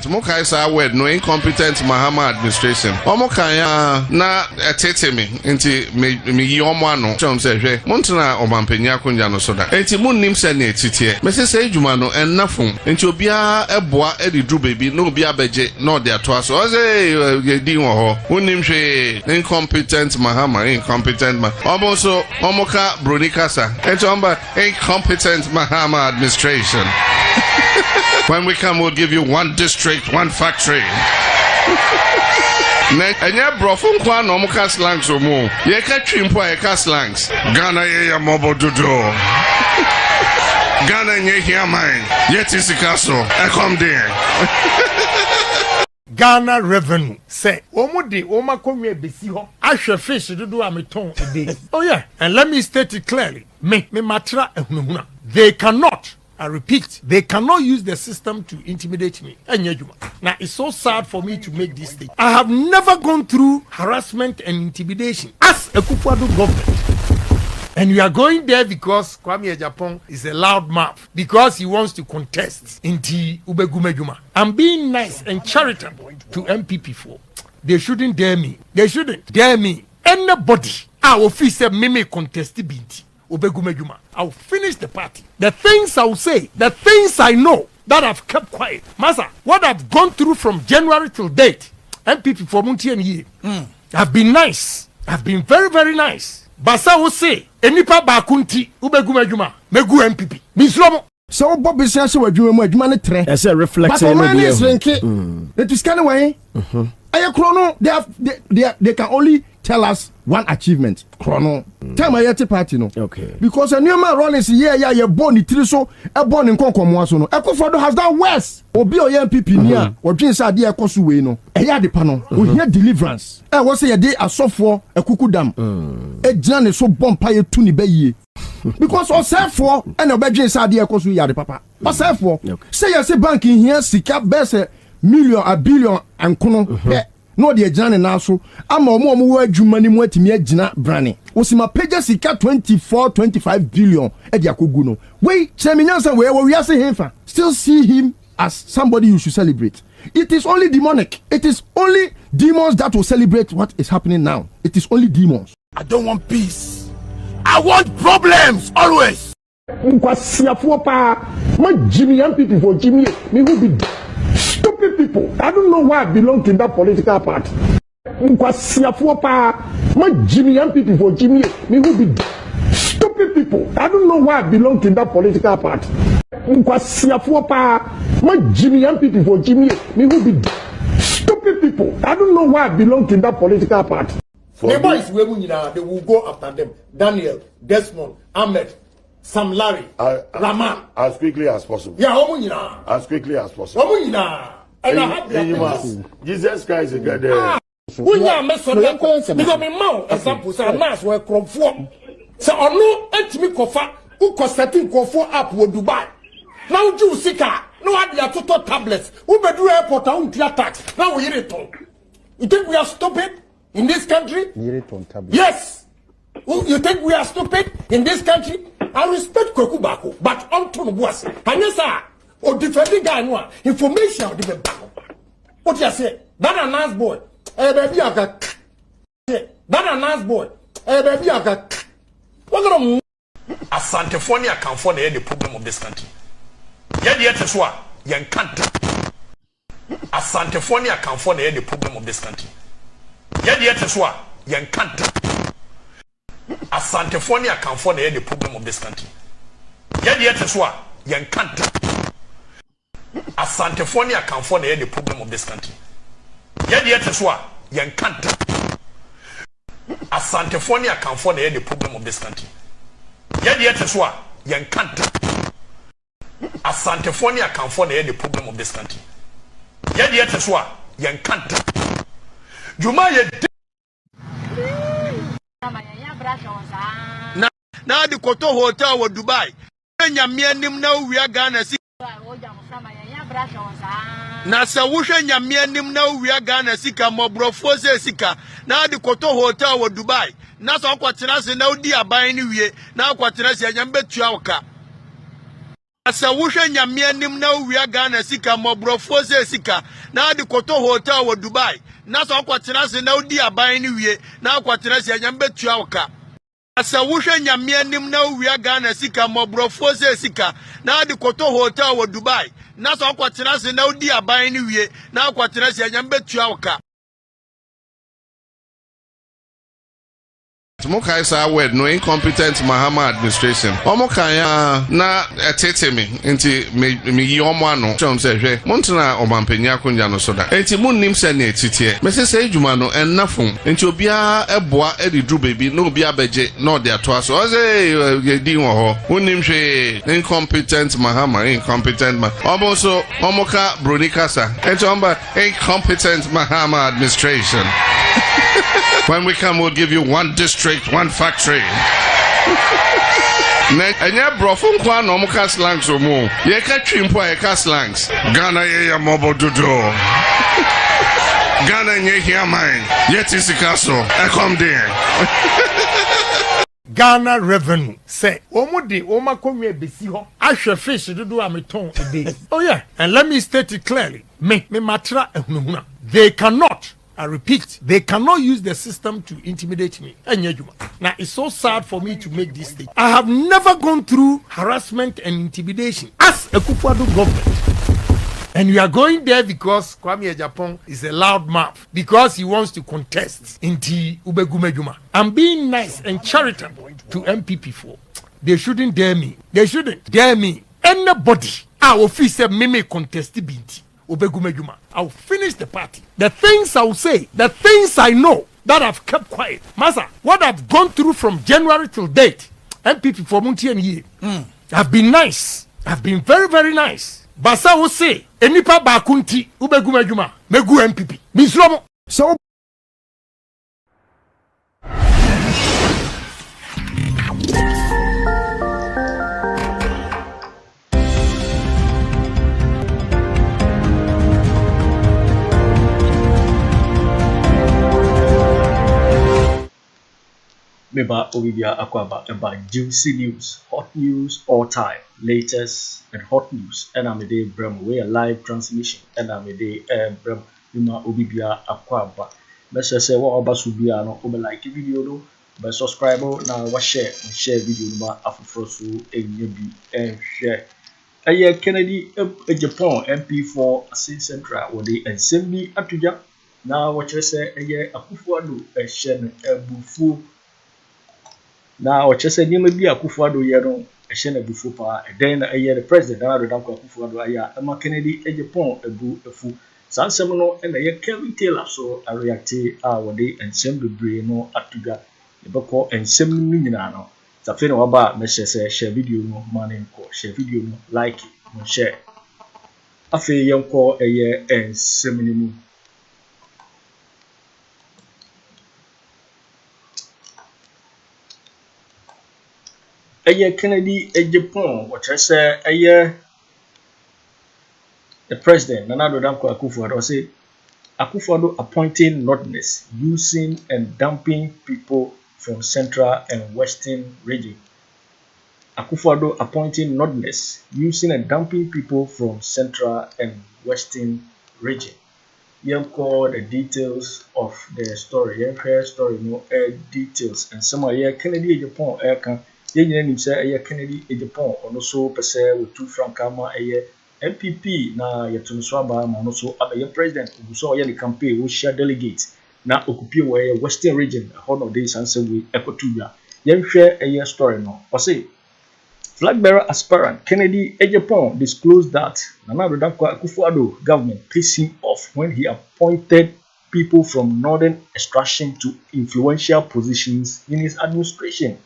Moka is a word no incompetent Mahama administration. Omoka na tete me nti me yomano chom se hwe montena omampanya konja no soda. Enti munnim se na titie. Me se adwuma no ennafum. Enti obia eboa edidru baby no obia beje no de ato aso. O se di wo ho. Munnim hwe incompetent Mahama incompetent ma. Omoso omoka bronikasa. Enti omba incompetent Mahama administration. When we come, we'll give you one district, one factory. And ya brofun kwa no muka slangs o mo. Ye ka twimpo ye ka slangs. Ghana ye ya mobo dodo. Ghana nye here mine. Yet is castle. I come there. Ghana revenue say omudi oma konwe besi ho ahwe fish dodo ameton a day. Oh yeah, and let me state it clearly. Me matra ehunahuna. They cannot, I repeat, they cannot use the system to intimidate me. Now, it's so sad for me to make this statement. I have never gone through harassment and intimidation as a Akufo Addo government. And we are going there because Kwabena Agyapong is a loud mouth, because he wants to contest into Ubegumejuma. I'm being nice and charitable to MPP4. They shouldn't dare me. They shouldn't dare me. Anybody, our officer, me contest binti. I'll finish the party. The things I'll say, the things I know that I've kept quiet. Masa, what I've gone through from January till date, MPP for Munti and ye, I've been nice. I've been very, very nice. Basa will say, Enipa Bakunti, Ubegumejuma, Megu MPP. Mislomo. So Bob is saying, so you want to as a reflection. But man is linking. It is kind of way. Chrono, they can only tell us one achievement. Chrono. Tell my yeti party no. Okay. Because a new man Rollins, you're born in Triso, a born in Concomoaso. No. Akufo Addo has done worse. Obi or young people near, or James Adia Kosuwe no. A yard panel. We hear deliverance. I was a day a soft for a cuckoo dam. A journey so bumpire tuni bay. Because all self for and a James Adia Kosu yard papa. Or self for. Say I say bank in here, seek up best a million, a billion, and kono. No the journey now so I'm a more money more to me jina brani. Osima pages sika 24-25 billion ediakoguno. Wait, Cheminyansa where we are saying him still see him as somebody you should celebrate. It is only demonic. It is only demons that will celebrate what is happening now. It is only demons. I don't want peace. I want problems always. Jimmy MPP for Jimmy, me who be stupid people. I don't know why I belong to that political party. Jimmy MPP for Jimmy, me who be stupid people. I don't know why I belong to that political party. Jimmy MPP for Jimmy, me who be stupid people. I don't know why I belong to that political party. The boys they will go after them. Daniel, Desmond, Ahmed, Sam Larry, Raman. As quickly as possible. Yeah, as quickly as possible. And I have the Jesus Christ is there. We are messing up because my mouth examples are nice where crop for. So I know me kofa who constating kofo up with Dubai. Now you sika no have their total tablets. Who be do airport on tax. Now we hear it on. You think we are stupid in this country? Yes. You think we are stupid in this country? I respect Kweku Bako, but Anton was. And yes, sir, or defending guy no information of the back. What you say? That a nice boy. Baby, I got. That a nice boy. Baby, I got. What gonna Asantephonia can for the problem of this country. Yet is what young can't. Asantephonia can for the problem of this country. Yet is what young can't. Asantephonia can for the problem of this country. Yet is what young can't. Asantephonia can for the problem of this country. Yet is what young can't. Asantephonia can for the problem of this country. Yet is what young can't. Asantephonia can for the problem of this country. Yet is what young can't. Juma Now the Koto Hotel with Dubai. Nyamianim now we are Ghana. Nasa Wusha Nyamianim now we are Ghana Sika Mobrofose Sika. Now the Koto Hotel with Dubai. Nasa Quatinas now dear buying you. Now Quatinas Yambe Chuaka. Asa wushe nyamia nim na uwia Ghana sika mobrofo se sika na adi koto hotel wa Dubai na so kwatena se na udi aban ni wie na kwatena se nyambe tua woka. Asa wushe nyamia nim na uwia Ghana sika mobrofo se sika na adi koto hotel wa Dubai na so kwatena se na udi aban ni wie na kwatena se nyambe tua woka. Mukaisa word no incompetent Mahama administration. Omokaya na tete me nti me yi omo ano. Chom se hwe. Montuna omampenya konja no soda. Enti munnim se na etitie. Me se adwuma no ennafon. Enti obia eboa edidru baby no obia beje no de ato aso. Oze di wo ho. Munnim hwe incompetent Mahama incompetent ma. Omoso omoka bronikasa. Enti omba incompetent Mahama administration. When we come, we'll give you one district, one factory. And ya brofun kwa no muka slangs o mu. Ye ka twimpo ye ka slangs. Ghana ye ya mobo dodo. Ghana nye here mine. Yet is kaso. I come there. Ghana revenue say omudi oma konwe besi ho ahwe fish dodo ameton a day. Oh yeah, and let me state it clearly. Me matra ehunhuna. They cannot, I repeat, they cannot use the system to intimidate me. Now, it's so sad for me to make this statement. I have never gone through harassment and intimidation as a Akufo Addo government. And we are going there because Kwabena Agyapong is a loud mouth, because he wants to contest into Ubegumejuma. I'm being nice and charitable to MPP4. They shouldn't dare me. They shouldn't dare me. Anybody, our officer, me contest binti. I'll finish the party. The things I will say, the things I know that I've kept quiet. Masa, what I've gone through from January till date, MPP for Munti and ye, I've been nice. I've been very, very nice. Basa will say, Enipa Bakunti, Ubegumejuma, Megu MPP. Mislomo. So Meba Obibia Akwaba about juicy news, hot news all time, latest and hot news. And I'm a day Bram way a live transmission. And I'm a day Bram Mima Obibia Akwaba. Let's say what about Subia no over like video no, but subscribe now what share video no afrosu and share. Aye Kennedy Agyapong MP4 Asin Central or the Assembly Atuja. Now what you say aye Akufo Addo Use Ebufu. Now, what you said, you may be Akufo Addo Use a shene before pa. Then a year the president, Taylor Réact Akufo Addo Use, Kennedy Agyapong Ebu San Semono and a year Kevin Taylor so a react our day and semi brain atuga the boko and semi minano. Tafino about message share video no money share video no like it share. Afriyie young call a year and semi. Kennedy Agyapong, what I say, the president, Akufo Addo say, Akufo Addo appointing nordness, using and dumping people from central and western region. Akufo Addo appointing nordness, using and dumping people from central and western region. You call the details of the story. You hear story, no details, and some Kennedy Agyapong Yen say Kennedy Agyapong or no so per se with 2 frankama MPP na yetum swaba ma no so abaye president Owusu the campaign we share delegates na occupy we western region one of days and say we Akoto yen share a story no or say flag bearer aspirant Kennedy Agyapong disclosed that Akufo Addo government pissed him off when he appointed people from northern extraction to influential positions in his administration.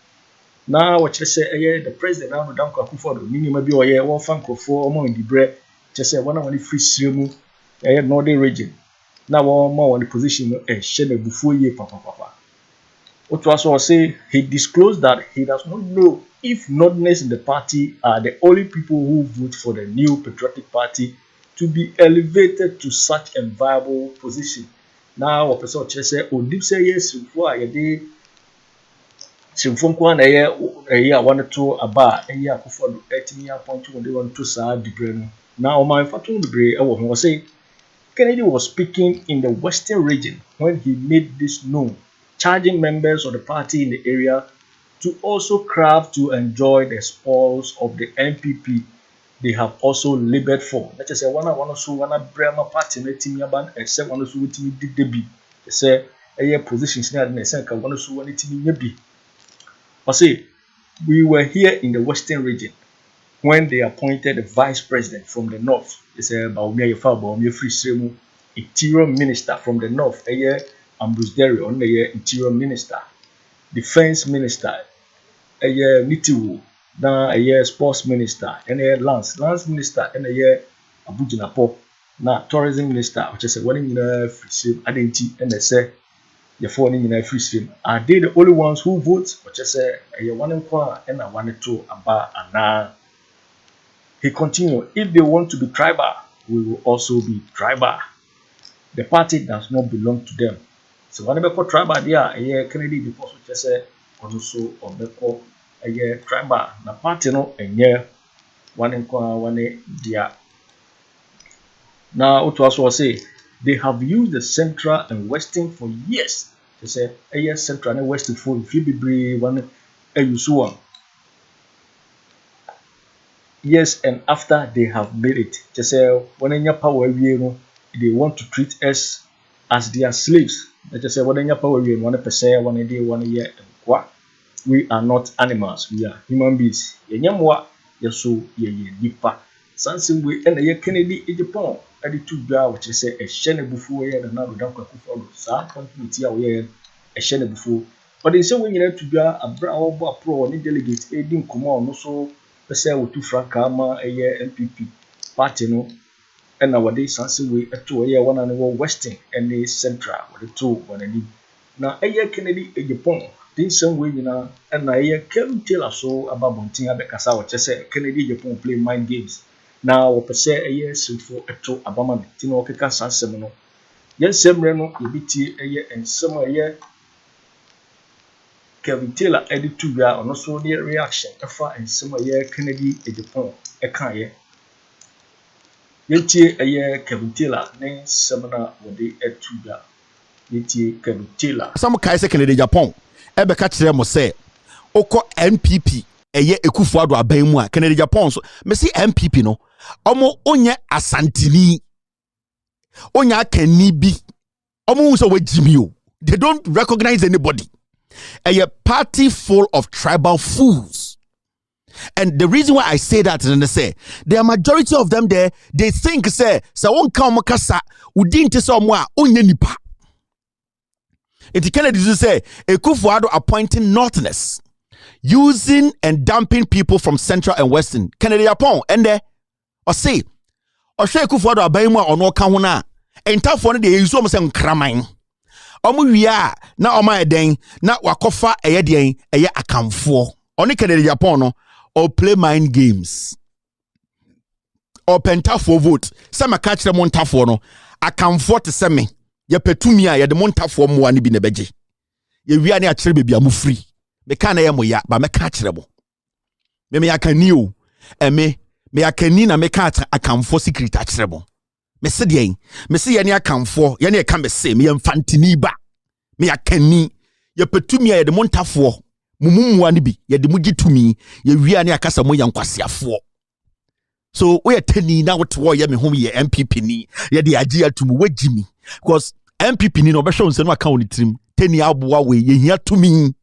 Now what you say the president now Akufo Addo minimum bi oye one fankofo omo ndibre just say one of the free sremu northern region now one more on the position shene bufuo ye papa what was say he disclosed that he does not know if nordness in the party are the only people who vote for the new patriotic party to be elevated to such a viable position. Now what person say odip say yes for Simfon kwa na ye one to aba Akufo Addo etimi appoint when they want to sa debre no. Now my fatun debre e wo ho say Kennedy was speaking in the Western region when he made this known, charging members of the party in the area to also crave to enjoy the spoils of the NPP they have also labored for. Let us say one so one Brahma party na timi aban except one so timi did debi. They say positions na na say one so one timi nyabi. I say we were here in the Western region when they appointed the vice president from the north. They say Baumia Free Sremu, interior minister from the north, Ambrose Derry on the interior minister, defense minister, Nitiwu, then sports minister, and lance minister, and Abujinapo, now tourism minister, which is a one in free stream, identity, and they say the four in a free stream. Are they the only ones who vote? Which is a one in kwa and a 1 2 aba Anna. He continued, if they want to be tribal, we will also be tribal. The party does not belong to them. So when they call tribal, there, Kennedy because we just say also or they call a tribal. The party no a year one in one dia. Now what also say they have used the central and western for years. They say a year central and western for if you be one Owusu one. Yes, and after they have made it, just say when in your power they want to treat us as their slaves. They just say when in your power 1% 1 day 1 year and what we are not animals, we are human beings. Yenyamwa yeso ye nipa. Sansim we and ye Kennedy Agyapong at the 2 bar which is a shene bufu ye and now don't Akufo Addo sa continuity away a shene bufu. But in some way you to bar a brown pro ni delegate aiding come on so say we to Frankama a year NPP party no and nowadays sansi we to a year one and western and the central with the 2 one and now a year Kennedy Agyapong this same way you know and a year Kevin Taylor so about Boateng Abekasa or just say Kennedy Agyapong play mind games now per se a year sinful a to Abama Tino Keka Sansemono yes same reno EBT a year and some a year Kevin Taylor edit 2 year on also the reaction efa and some year Kennedy Agyapong eka ye yeti a year Kevin Taylor ne semana wode at 2 year yeti Kevin Taylor some kai say Kennedy Agyapong ebe ka kire mo say oko NPP eye Akufo Addo aban mu a Kennedy Agyapong so me see NPP no omo onye asantini onya akani bi omo so wajimi o they don't recognize anybody. A party full of tribal fools. And the reason why I say that is they say the majority of them there they think say won come kasa udin te so mo a onye nipa. It Kennedy say Akufo Addo appointing northerners using and dumping people from central and western. Kennedy Agyapong and there or say or say Akufo Addo aban mu a ono ka ho na entafo no de use o mo say nkraman. Omu wia na oma eden na wakofa eyedien eye akamfo oni Kennedy Agyapong no or play mind games or pentafo vote sama ka kire montafo no akamfo te seme ye petumi a ye de montafo mo ani bi ne beje ye wia ne a kire bebia mu free me ka na ye mo ya ba me ka kire mo me yakani o me yakani na me ka akamfo secret a kire mo me se de me se ye ne akamfo ye ne ka me se me mfantini ba me yakani ye petumi ye de montafo mumumu ani bi ye de mugitumi ye wia ne akasa mo yankwasiafo so we tani na what wo ye me hom ye MPP ni ye de agi atumu wagimi because MPP ni no be show nse no aka oni trim tani aboa we ye hia tumi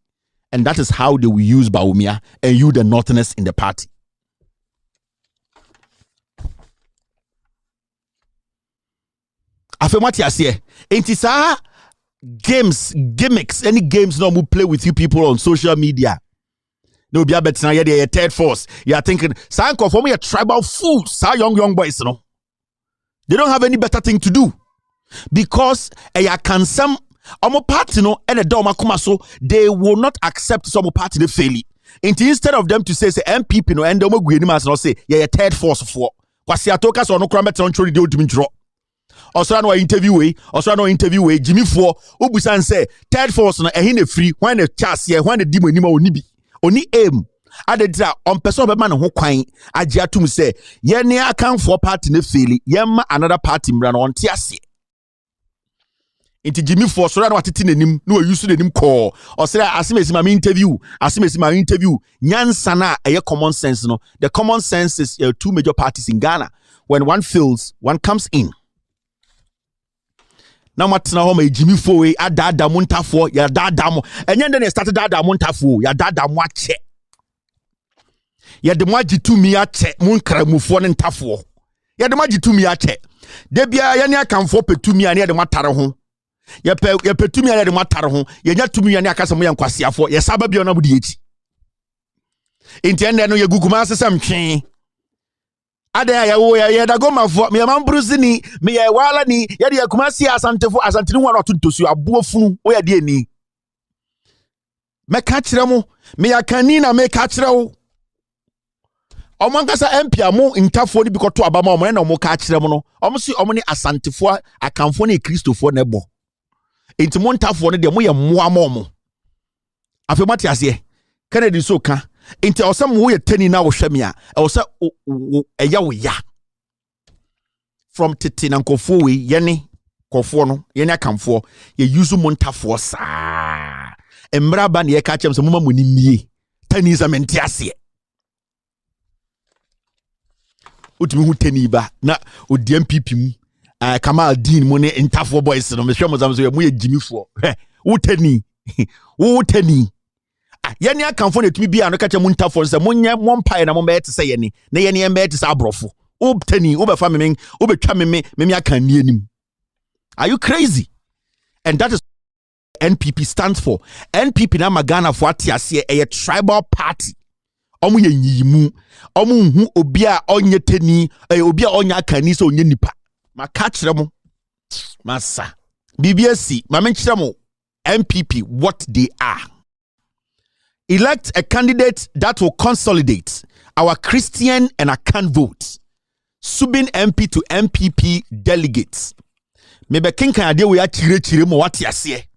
and that is how they will use Baumia and you the northerners in the party. Afemati ase enti sa gimmicks any games no play with you people on social media no be abetina ye the third force you are thinking san conform your tribal fools sa young boys no they don't have any better thing to do because can some party no and a doma kuma so they will not accept some party they fail instead of them to say MPP no and omo gueni mas no say ye third force for kwasi atoka so no kra beton chori de odumi dro osra no interview we Jimmy for obusan say third force no ehin na free when the chance here when the dimo anima oni bi oni aim adedra on person be ma ne ho kwan agye atum say ye ne akan for party na faili ye ma another party mra no onte ase inti Jimmy for so na watete nanim na Owusu nanim call osra asimesi ma interview nyansa na eye common sense no. The common sense is two major parties in Ghana. When one fails, one comes in. Now matna ho ma Jimmy for we adada montafo ya dada mo enye ndene start dada montafo ya dada mo ache ya de mo agitumi ache mon kramufo ne ntafo ya de mo agitumi ache de bia ya ne akamfo petumi ane de mo atare ho ya petumi ane de mo atare ho ya nya tumi ane akasa mo ya nkwasiafo ya saba bia na budi echi intende no ya guguma asesam twen ada ya wo ya da goma fo me man bruzini me ya wala ni ya de akumasi asantini ho na otuntosu abuofunu wo ya de ani me ka kire mo me ya kanina me ka kire wo omankasa MP amu ntafo ni bikoto abama omo na omo ka kire mo no omo si omo ni asantefo akamfo na kristofo na ebo enti mo ntafo no de mo ye moa mo afi mati ase Kennedy so ka inti osam wo ye tani na wo hwame a osa eya wo ya from tete na nkofo we ye ne kofo no ye ne akamfo ye use montafo saa emra ba ne ye ka chem se moma moni mie tani za menti ase utimi hu tani ba na odi MPP mu Kamal Dean mo ne ntafo boys no me hwe mo zamso ye mo ye jimifo utani utani yeni akamfo na tumi bia no kache mu ntafo se monye mompae na mombe ete se yeni na yeni embe ete se abrofo obtani obefa me obetwa me aka ni anim. Are you crazy? And that is NPP stands for. NPP na magana for atiase a tribal party. Omu ye nyimu omu hu obi a onye tani obi a onye aka ni se onye nipa maka kire mo masa BBSC ma men kire mo NPP what they are. Elect a candidate that will consolidate our Christian and Akan votes. Subin MP to MPP delegates. Mebe kinkan ade we chire mo wati ase.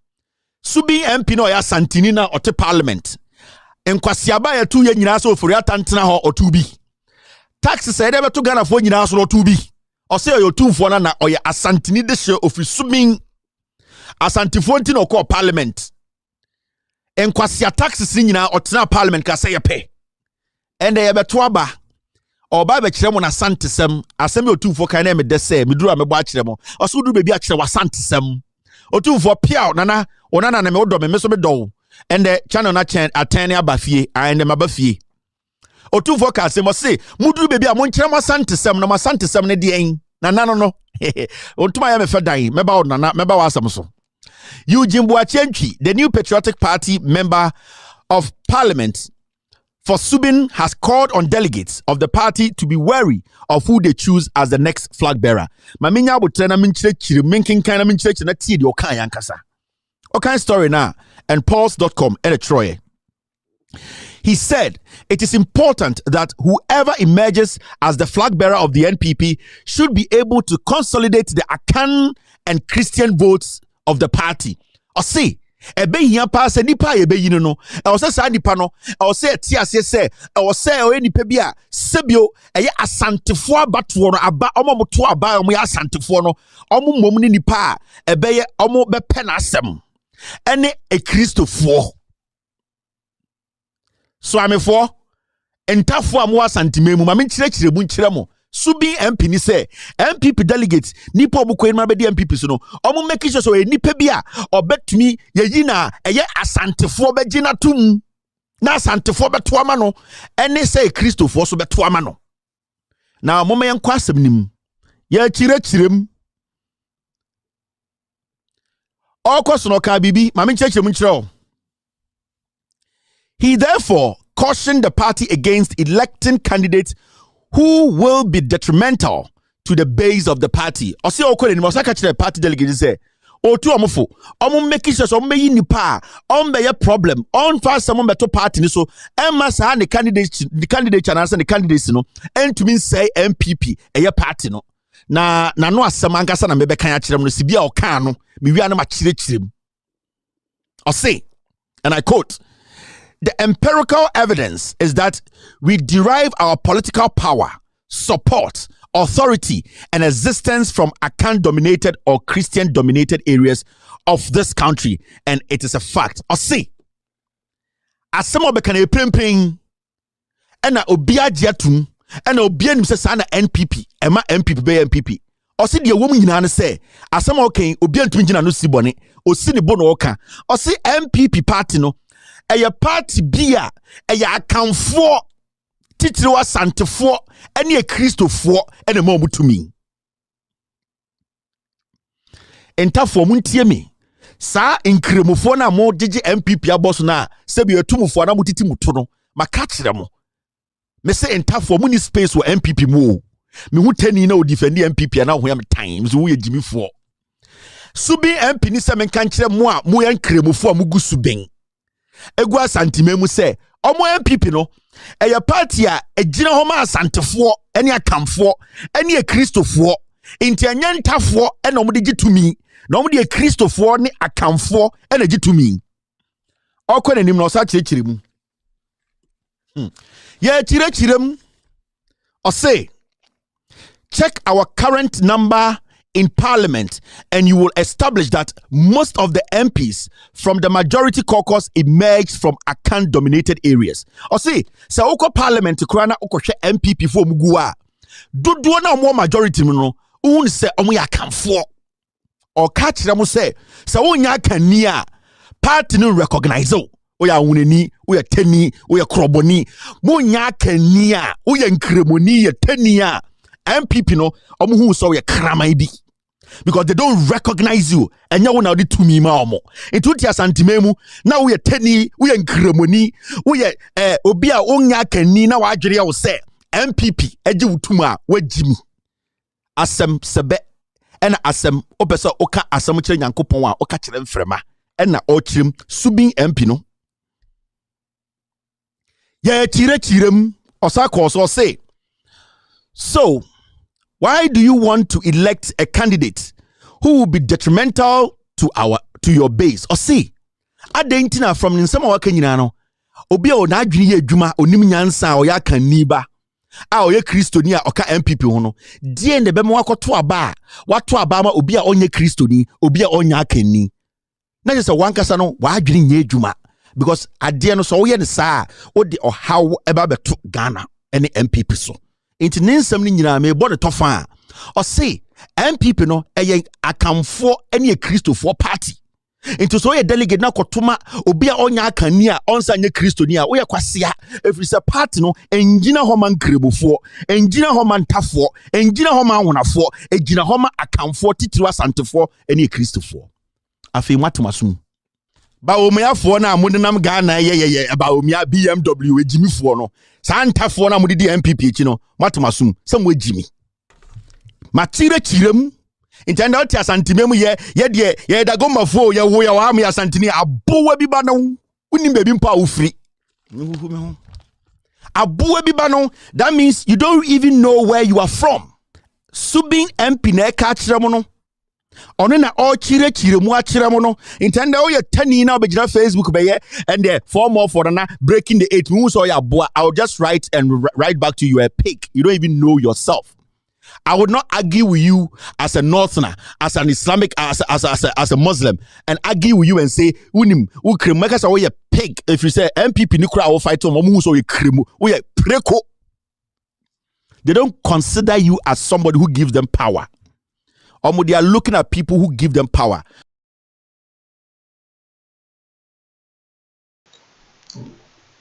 Subin MP no ya santini na ote parliament. Enkwasiaba ya tu ye nyina so ofori atantena ho otubi. Taxes say dey beto Ghana fo nyina so otubi. Ose yo tumfo na oye asantini de hye ofri subin asantifo nti no ko parliament. Enkwasia taxes nyina otena parliament ka say yepe ende ye beto aba oba be kire mo na santesem asem otumfo kan na me de say meduru amebo a kire mo oso du bebi a kire wa santesem otumfo piao nana onana na me odo me so be do ende channel na chen atene abafie ende mabafie otumfo ka asem o say muduru bebi a mo kire mo santesem na mo santesem ne de en nana no ontuma ya me fedan meba o nana meba wa asem so Eugene Boateng, the new Patriotic Party member of Parliament for Subin, has called on delegates of the party to be wary of who they choose as the next flag bearer. Maminya butrena minchire chire minkin kana minchire chire na tie de okan yankasa. Okan story na and pulse.com editorial. He said, it is important that whoever emerges as the flag bearer of the NPP should be able to consolidate the Akan and Christian votes of the party. Or say, ebe hia pa se nipa ebe yino no. E o se sa nipa no. E o se ti ase se. E o se o nipa bi a sebio eye asantefo abatoɔ no aba omo moto aba omo ya asantefo no. Omo mom ni nipa ebe ye omo be pe na asem. Ene e Kristofo. So amefo entafo amu asantememu ma me kyerɛkyerɛ bu nkyerɛ mo. Subi MP ni say MPP delegates nipa obuko enma be di MPP so no omo make sure so e nipa bi a obetumi yeyi na eye asantefo be gina tum na asantefo beto ama no ene say Kristofo so beto ama no na omo me yankwa asem nim ye kyerɛkyerɛm okoso no ka bibi ma me kyerɛkyerɛm nkyerɛ. He therefore cautioned the party against electing candidates who will be detrimental to the base of the party. Osi okole ni mosaka kire party delegate say otu omofo omo make sure so meyi nipa on be problem on fast some beto party ni so emma sa the candidate and answer the candidates no entumi say MPP eye party no na no asɛm ankasa na mebɛka ya kyerɛ m no sibia ɔka no mewia no makyerɛkyerɛ m ɔse, and I quote, the empirical evidence is that we derive our political power, support, authority, and existence from Akan-dominated or Christian-dominated areas of this country, and it is a fact. Ɔse, asɛm ɔbɛka na ɛprempren ɛna obi agye atum ɛna obi anim sɛ saa na NPP ɛma MPP bɛyɛ MPP ɔsi deɛ wɔm nyinaa ne sɛ asɛm a ɔkɛn obi antumi gyina no si bɔne osi ne bo na ɔka ɔsi MPP party no ɛyɛ party bi a ɛyɛ akamfoɔ titiriw asantefoɔ ɛne akristofoɔ ɛna ma ɔmo tumi ntafoɔ mo ntie me saa nkremufoɔ na mo gyegye MPP abɔ so na sɛ bi atumufoɔ na mo titi mo to no maka kyerɛ mo me say entafoɔ mo ni space wɔ MPP mu me hu tani na o defend MPP na ho ya me time so wo ye jimifoɔ subin MP ni sɛ me kan kyerɛ mo a mo yɛ nkremufoɔ a mo gu subin egu asantime mu sɛ ɔmo MPP no ɛyɛ party a ɛgyina hɔ ma asantefoɔ ɛne akamfoɔ ɛne akristofoɔ nti ɛnyɛ ntafoɔ ɛna ɔmo de gye tumi na ɔmo de akristofoɔ ne akamfoɔ ɛna gye tumi ɔkɔ n'anim na ɔsa kyerɛkyerɛ mu yeah, chirem. Or say, check our current number in parliament and you will establish that most of the MPs from the majority caucus emerged from Akan-dominated areas. Or say, so oko parliament krana oko hwe MPP for mugua. Dodo na mo majority no, un se omo ya Akanfo. Or catch them say, so onya Akania party no recognize o. Oya wuneni, oya teni, oya kroboni, mo nya kania, oya nkremoni, ya tenia. MPP no, omu hu so ya kramaibi. Because they don't recognize you. And ya wuna odi tumi ma omo. Into tia santimemu, na oya teni, oya nkremoni, oya obia onya kani na wajiri ya ose. MPP, eji utuma, we jimi. Asem sebe, ena asem, opesa oka asem chile nyanko ponwa, oka chile mfrema. Ena ochim, subing MP no. Yeah, chirem osako so say. So, why do you want to elect a candidate who will be detrimental to your base? Or say, adentina from nsema waka nyina no. Obi o na adwene ye adwuma onim nyansa o ya kan niba. A o ye Kristoni a oka MPP ho no. Die ne be mo akoto aba. Wato aba ma obi a onye Kristoni, obi a onya akanni. Na je se wankasa no wa adwene ye adwuma. Because at the end of so we sa o de or how eba beto Ghana any MPP so. Inti ninsem ni nyina me body tofa. Or say MPP no eye akamfo any Christopher party. Into so ye delegate na kotuma obi a onya akani a onsa nye Kristoni a we kwasea every say party no engina ho man krebofo engina ho man tafo engina ho man wonafo egina ho ma akamfo titiriwa santefo any Christopher. Afi matumasum Baomiyafo na amunam Ghana ye baomia BMW ejimifo no santafo na amudi MPP echi no matumasum sem wejimi matire chirem intenda oti asantimemu ye dagomafo ye wo ya wa am ya santini abowa bi ba no unim bebi mpa ofiri abowa bi ba no that means you don't even know where you are from subing MP na ka kirem no ono na o chire mu akire mu no intenda o ye tani na obejira Facebook be ye and there 4 more for na breaking the 8 mu so ya boa. I'll just write back to you a pig. You don't even know yourself. I would not argue with you as a northerner, as an Islamic, as a Muslim, and argue with you and say unim ukrimeka so ye pig. If you say MPP nikura will fight on mu so ye krimu o ye preko. They don't consider you as somebody who gives them power. They are looking at people who give them power.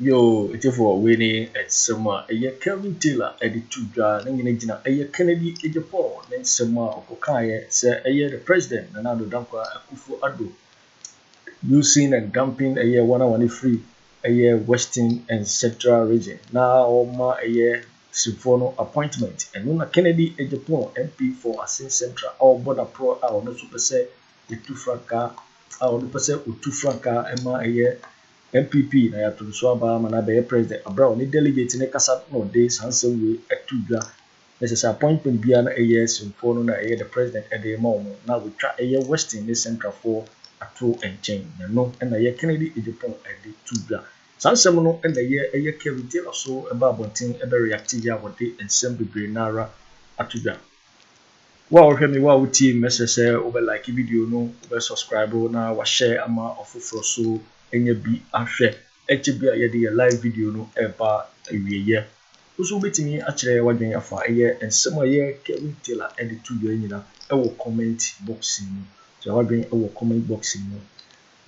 Yo, it's for winning at summer. A year Kevin Taylor at the 2 jar, a year Kennedy Agyapong, then summer of Boakye, say a year the president, and now the dumper Akufo Addo using and dumping a year 113, a year Western and Central region. Now, a year Symphono appointment and Nuna Kennedy Agyapong MP for Asin Central or Border Pro or no super say the 2 franca or the percent with 2 franca Emma a year MPP na ya to swaba mana be president abra ni delegate ne kasa no days handsome way at 2 gra This appointment be an AS in phone na the president at the moment. Now we try a Western the Central for Ato and chain. No, and a Kennedy Agyapong at the 2 San Semono and the year a Kennedy or so about Boateng ever reactive what they and some be nara atuga. Wow, me wow team message over like video no over subscribe na wa share ama ofofro so enye bi ahwe HB a live video no eba awiye. Also betimi akyere wadwen afa and some year Kevin Taylor and the 2 year nyina e wo comment box mu. So wadwen e wo comment box mu.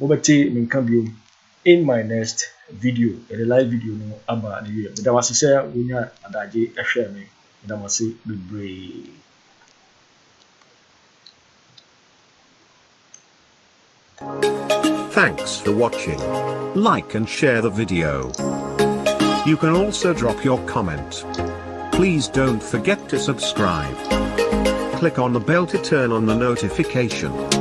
Mobati minka bio in my next video, the live video no aba the year. That was say wonya adaje ehwe me. That was say be Thanks for watching. Like and share the video. You can also drop your comment. Please don't forget to subscribe. Click on the bell to turn on the notification.